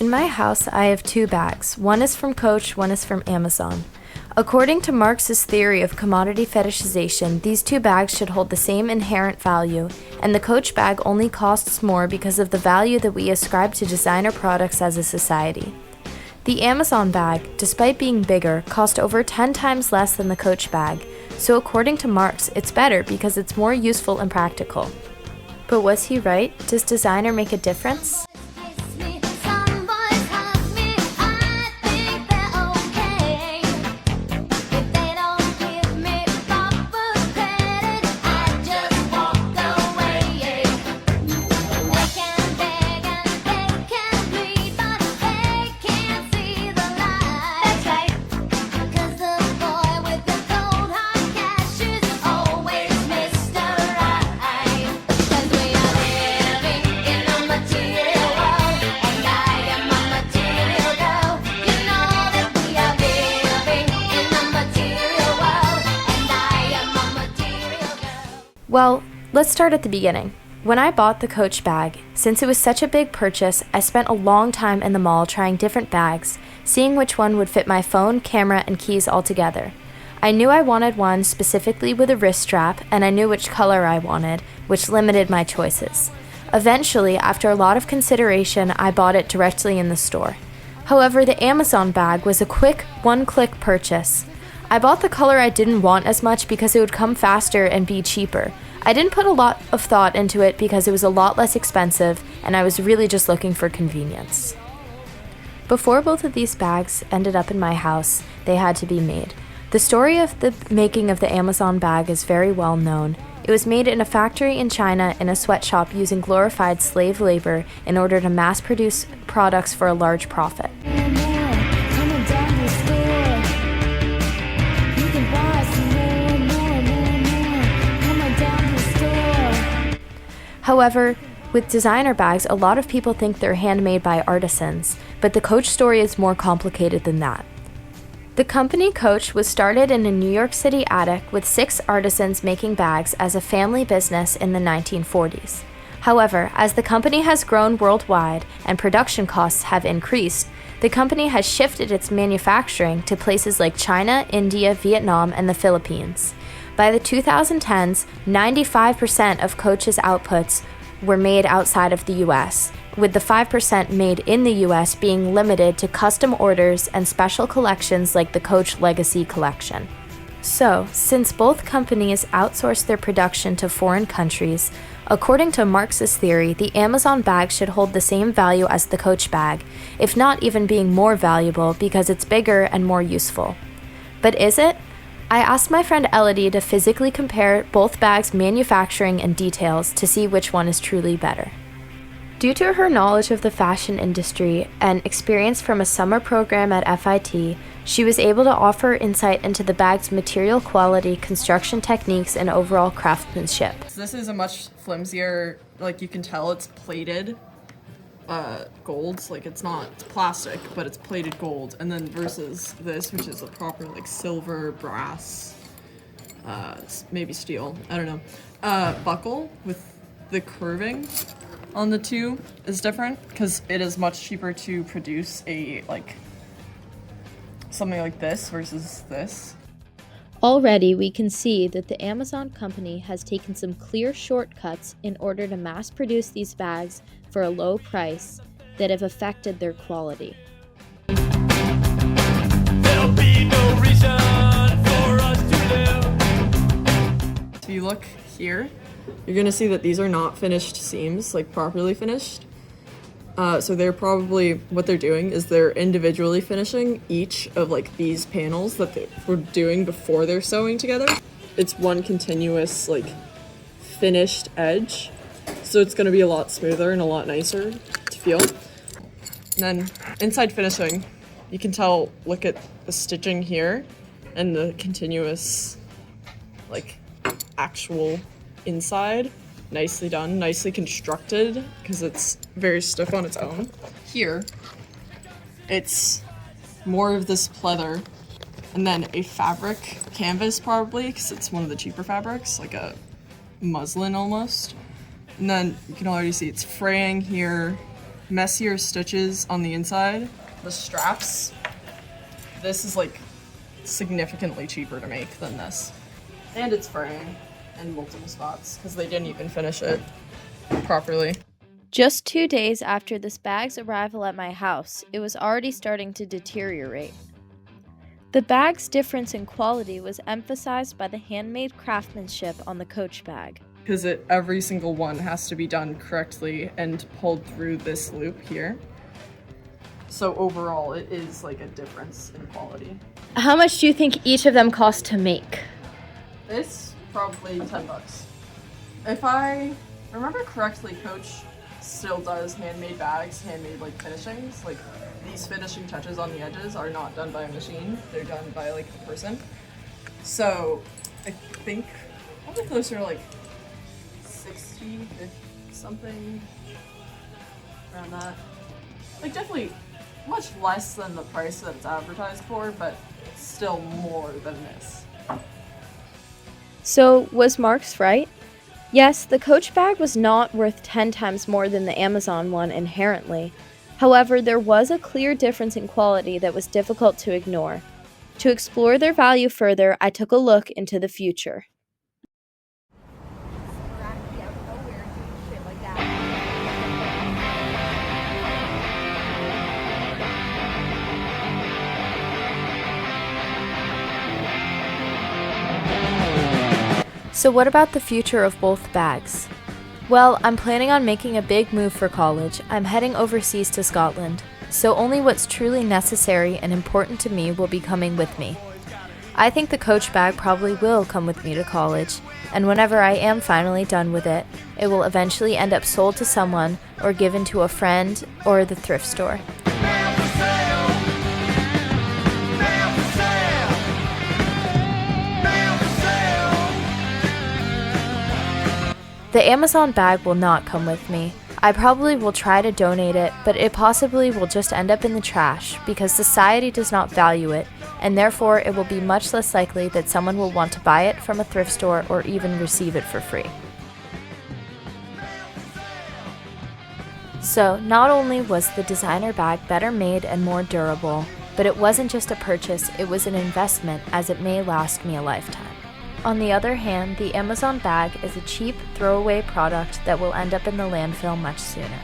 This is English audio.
In my house, I have two bags. One is from Coach, one is from Amazon. According to Marxist theory of commodity fetishization, these two bags should hold the same inherent value, and the Coach bag only costs more because of the value that we ascribe to designer products as a society. The Amazon bag, despite being bigger, cost over 10 times less than the Coach bag, so according to Marx, it's better because it's more useful and practical. But was he right? Does designer make a difference? Well, let's start at the beginning. When I bought the Coach bag, since it was such a big purchase, I spent a long time in the mall trying different bags, seeing which one would fit my phone, camera, and keys all together. I knew I wanted one specifically with a wrist strap, and I knew which color I wanted, which limited my choices. Eventually, after a lot of consideration, I bought it directly in the store. However, the Amazon bag was a quick, one-click purchase. I bought the color I didn't want as much because it would come faster and be cheaper. I didn't put a lot of thought into it because it was a lot less expensive and I was really just looking for convenience. Before both of these bags ended up in my house, they had to be made. The story of the making of the Amazon bag is very well known. It was made in a factory in China in a sweatshop using glorified slave labor in order to mass produce products for a large profit. However, with designer bags, a lot of people think they're handmade by artisans, but the Coach story is more complicated than that. The company Coach was started in a New York City attic with 6 artisans making bags as a family business in the 1940s. However, as the company has grown worldwide and production costs have increased, the company has shifted its manufacturing to places like China, India, Vietnam, and the Philippines. By the 2010s, 95% of Coach's outputs were made outside of the US, with the 5% made in the US being limited to custom orders and special collections like the Coach Legacy Collection. So, since both companies outsource their production to foreign countries, according to Marxist theory, the Amazon bag should hold the same value as the Coach bag, if not even being more valuable because it's bigger and more useful. But is it? I asked my friend Elodie to physically compare both bags' manufacturing and details to see which one is truly better. Due to her knowledge of the fashion industry and experience from a summer program at FIT, she was able to offer insight into the bag's material quality, construction techniques, and overall craftsmanship. So this is a much flimsier, like you can tell it's plated gold, like it's plastic, but it's plated gold, and then versus this, which is a proper like silver, brass, maybe steel, I don't know, buckle with the curving on the two is different because it is much cheaper to produce a something like this versus this. Already, we can see that the Amazon company has taken some clear shortcuts in order to mass produce these bags for a low price that have affected their quality. There'll be no reason for us to live. If you look here, you're gonna see that these are not finished seams, like properly finished. So they're probably, what they're doing is they're individually finishing each of like these panels that they were doing before they're sewing together. It's one continuous like finished edge. So it's gonna be a lot smoother and a lot nicer to feel. And then inside finishing, you can tell, look at the stitching here and the continuous like actual inside. Nicely done, nicely constructed, because it's very stiff on its own. Here, it's more of this pleather, and then a fabric canvas probably, because it's one of the cheaper fabrics, like a muslin almost. And then you can already see it's fraying here, messier stitches on the inside. The straps, this is like significantly cheaper to make than this. And it's fraying in multiple spots because they didn't even finish it properly. Just 2 days after this bag's arrival at my house, it was already starting to deteriorate. The bag's difference in quality was emphasized by the handmade craftsmanship on the Coach bag. Because every single one has to be done correctly and pulled through this loop here. So overall, it is like a difference in quality. How much do you think each of them cost to make? This, probably $10. If I remember correctly, Coach still does handmade bags, handmade like finishings. Like these finishing touches on the edges are not done by a machine. They're done by like a person. So I think probably closer to like 60, 50 something around that. Like definitely much less than the price that it's advertised for, but still more than this. So, was Marx right? Yes, the Coach bag was not worth 10 times more than the Amazon one inherently. However, there was a clear difference in quality that was difficult to ignore. To explore their value further, I took a look into the future. So what about the future of both bags? Well, I'm planning on making a big move for college. I'm heading overseas to Scotland, so only what's truly necessary and important to me will be coming with me. I think the Coach bag probably will come with me to college, and whenever I am finally done with it, it will eventually end up sold to someone or given to a friend or the thrift store. The Amazon bag will not come with me. I probably will try to donate it, but it possibly will just end up in the trash because society does not value it, and therefore it will be much less likely that someone will want to buy it from a thrift store or even receive it for free. So, not only was the designer bag better made and more durable, but it wasn't just a purchase, it was an investment as it may last me a lifetime. On the other hand, the Amazon bag is a cheap, throwaway product that will end up in the landfill much sooner.